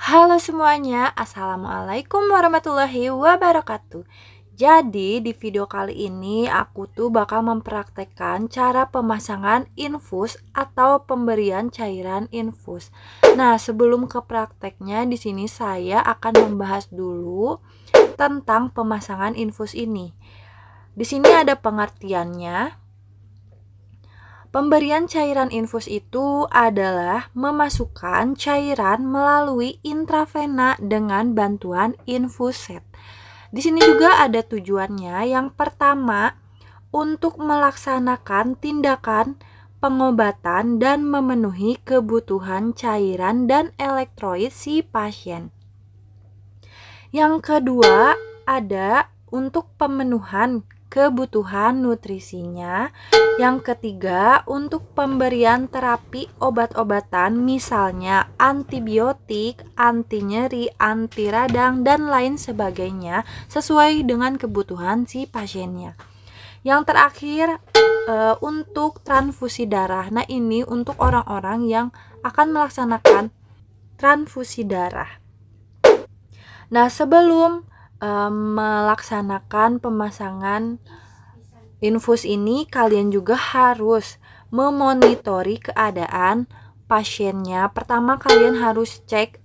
Halo semuanya, Assalamualaikum warahmatullahi wabarakatuh. Jadi di video kali ini aku tuh bakal mempraktekkan cara pemasangan infus atau pemberian cairan infus. Nah, sebelum ke prakteknya di sini saya akan membahas dulu tentang pemasangan infus ini. Di sini ada pengertiannya. Pemberian cairan infus itu adalah memasukkan cairan melalui intravena dengan bantuan infuset. Di sini juga ada tujuannya. Yang pertama, untuk melaksanakan tindakan pengobatan dan memenuhi kebutuhan cairan dan elektrolit si pasien. Yang kedua, ada untuk pemenuhan kebutuhan nutrisinya. Yang ketiga, untuk pemberian terapi obat-obatan misalnya antibiotik, anti nyeri, anti radang, dan lain sebagainya sesuai dengan kebutuhan si pasiennya. Yang terakhir, untuk transfusi darah. Nah, ini untuk orang-orang yang akan melaksanakan transfusi darah. Nah, sebelum melaksanakan pemasangan infus ini, kalian juga harus memonitori keadaan pasiennya. Pertama, kalian harus cek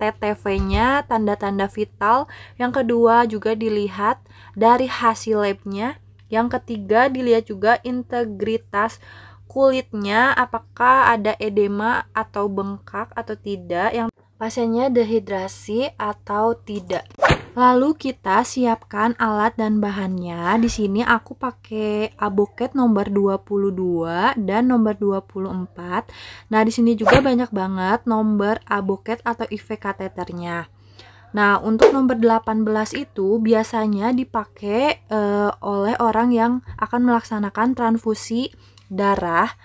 TTV-nya, tanda-tanda vital. Yang kedua juga dilihat dari hasil labnya. Yang ketiga dilihat juga integritas kulitnya, apakah ada edema atau bengkak atau tidak, yang pasiennya dehidrasi atau tidak. Lalu kita siapkan alat dan bahannya. Di sini aku pakai Aboket nomor 22 dan nomor 24. Nah, di sini juga banyak banget nomor Aboket atau IV kateternya. Nah, untuk nomor 18 itu biasanya dipakai oleh orang yang akan melaksanakan transfusi darah.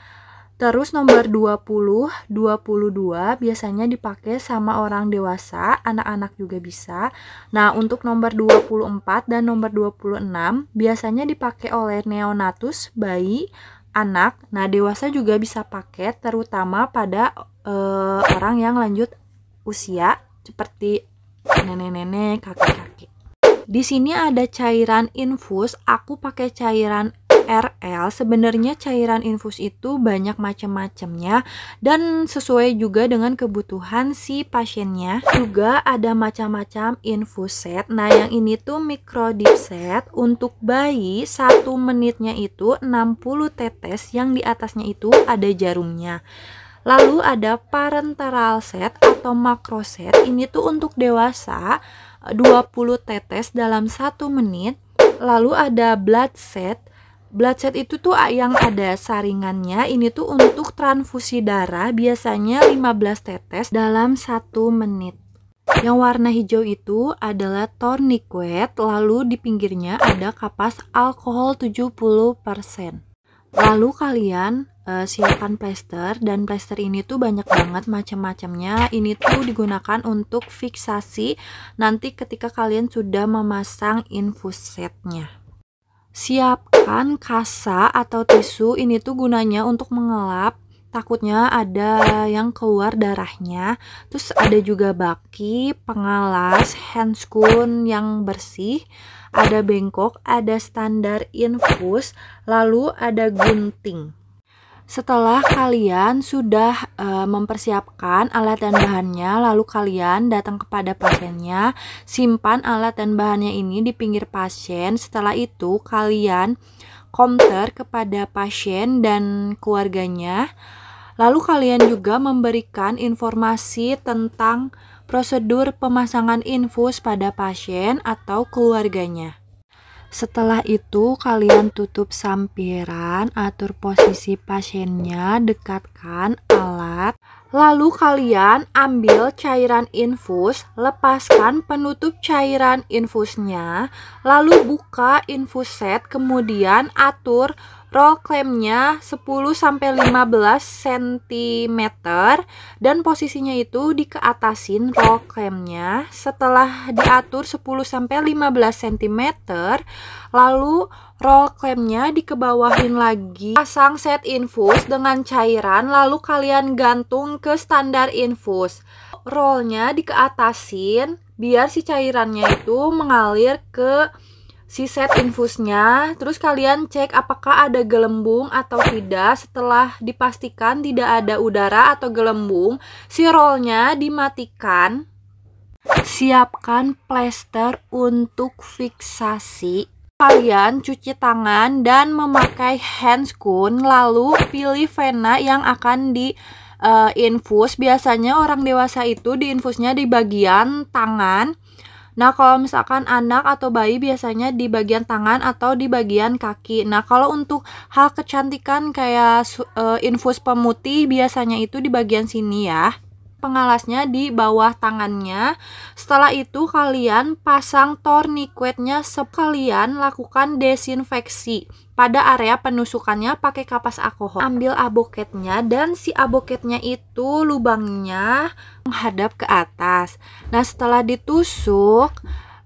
Terus nomor 20, 22 biasanya dipakai sama orang dewasa, anak-anak juga bisa. Nah, untuk nomor 24 dan nomor 26 biasanya dipakai oleh neonatus, bayi, anak. Nah, dewasa juga bisa pakai, terutama pada orang yang lanjut usia seperti nenek-nenek, kakek-kakek. Di sini ada cairan infus, aku pakai cairan RL. Sebenarnya cairan infus itu banyak macam-macamnya dan sesuai juga dengan kebutuhan si pasiennya. Juga ada macam-macam infuset. Nah, yang ini tuh microdipset. Untuk bayi 1 menitnya itu 60 tetes, yang di atasnya itu ada jarumnya. Lalu ada parenteral set atau makroset. Ini tuh untuk dewasa 20 tetes dalam 1 menit. Lalu ada blood set. Blood set itu tuh yang ada saringannya. Ini tuh untuk transfusi darah, biasanya 15 tetes dalam 1 menit. Yang warna hijau itu adalah tourniquet. Lalu di pinggirnya ada kapas alkohol 70%. Lalu kalian siapkan plester, dan plester ini tuh banyak banget macam-macamnya. Ini tuh digunakan untuk fiksasi nanti ketika kalian sudah memasang infusetnya. Siapkan kasa atau tisu, ini tuh gunanya untuk mengelap, takutnya ada yang keluar darahnya. Terus ada juga baki, pengalas, handscoon yang bersih, ada bengkok, ada standar infus, lalu ada gunting. Setelah kalian sudah mempersiapkan alat dan bahannya, lalu kalian datang kepada pasiennya, simpan alat dan bahannya ini di pinggir pasien. Setelah itu kalian counter kepada pasien dan keluarganya. Lalu kalian juga memberikan informasi tentang prosedur pemasangan infus pada pasien atau keluarganya. Setelah itu kalian tutup sampiran, atur posisi pasiennya, dekatkan alat. Lalu kalian ambil cairan infus, lepaskan penutup cairan infusnya, lalu buka infuset, kemudian atur roll clamp-nya 10-15 cm dan posisinya itu dikeatasin roll clamp-nya. Setelah diatur 10-15 cm, lalu roll clamp-nya dikebawahin lagi. Pasang set infus dengan cairan, lalu kalian gantung ke standar infus. rollnya dikeatasin biar si cairannya itu mengalir ke si set infusnya. Terus kalian cek apakah ada gelembung atau tidak. Setelah dipastikan tidak ada udara atau gelembung, si rollnya dimatikan. Siapkan plester untuk fiksasi. Kalian cuci tangan dan memakai handscoon, lalu pilih vena yang akan di infus. Biasanya orang dewasa itu diinfusnya di bagian tangan. Nah, kalau misalkan anak atau bayi biasanya di bagian tangan atau di bagian kaki. Nah, kalau untuk hal kecantikan kayak infus pemutih biasanya itu di bagian sini ya. Pengalasnya di bawah tangannya. Setelah itu kalian pasang tourniquetnya. Sekalian lakukan desinfeksi pada area penusukannya pakai kapas alkohol. Ambil aboketnya dan si aboketnya itu lubangnya menghadap ke atas. Nah, setelah ditusuk,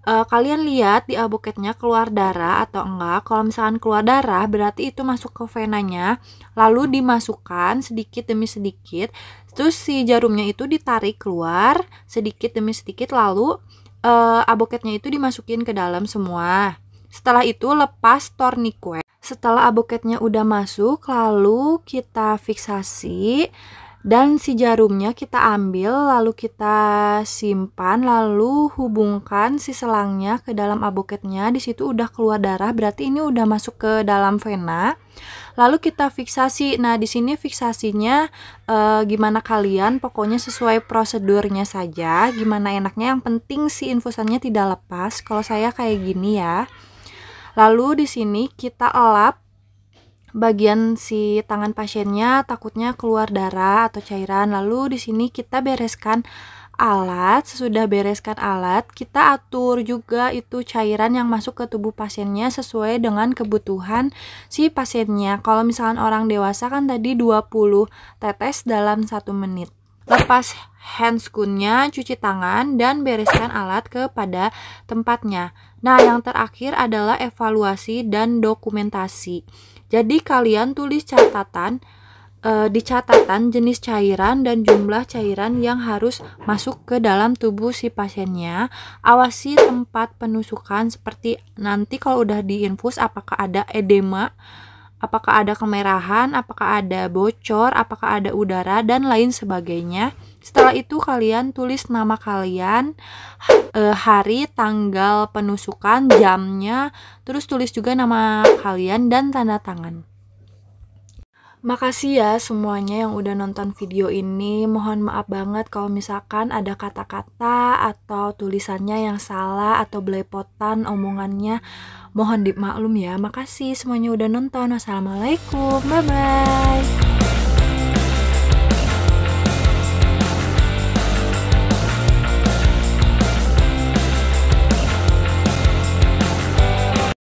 kalian lihat di aboketnya keluar darah atau enggak. Kalau misalkan keluar darah berarti itu masuk ke venanya, lalu dimasukkan sedikit demi sedikit. Terus si jarumnya itu ditarik keluar sedikit demi sedikit, lalu aboketnya itu dimasukin ke dalam semua. Setelah itu lepas tourniquet. Setelah aboketnya udah masuk, lalu kita fiksasi. Dan si jarumnya kita ambil, lalu kita simpan, lalu hubungkan si selangnya ke dalam aboketnya. Di situ udah keluar darah, berarti ini udah masuk ke dalam vena. Lalu kita fiksasi. Nah, di sini fiksasinya gimana kalian, pokoknya sesuai prosedurnya saja. Gimana enaknya, yang penting si infusannya tidak lepas. Kalau saya kayak gini ya. Lalu di sini kita elap bagian si tangan pasiennya, takutnya keluar darah atau cairan. Lalu di sini kita bereskan alat. Sesudah bereskan alat, kita atur juga itu cairan yang masuk ke tubuh pasiennya sesuai dengan kebutuhan si pasiennya. Kalau misalkan orang dewasa kan tadi 20 tetes dalam 1 menit. Lepas handscoon-nya, cuci tangan, dan bereskan alat kepada tempatnya. Nah, yang terakhir adalah evaluasi dan dokumentasi. Jadi kalian tulis catatan, di catatan jenis cairan dan jumlah cairan yang harus masuk ke dalam tubuh si pasiennya. Awasi tempat penusukan, seperti nanti kalau udah diinfus apakah ada edema, apakah ada kemerahan, apakah ada bocor, apakah ada udara, dan lain sebagainya. Setelah itu kalian tulis nama kalian, hari, tanggal penusukan, jamnya, terus tulis juga nama kalian dan tanda tangan. Makasih ya semuanya yang udah nonton video ini. Mohon maaf banget kalau misalkan ada kata-kata atau tulisannya yang salah atau belepotan omongannya. Mohon dimaklum ya. Makasih semuanya udah nonton. Wassalamualaikum. Bye-bye.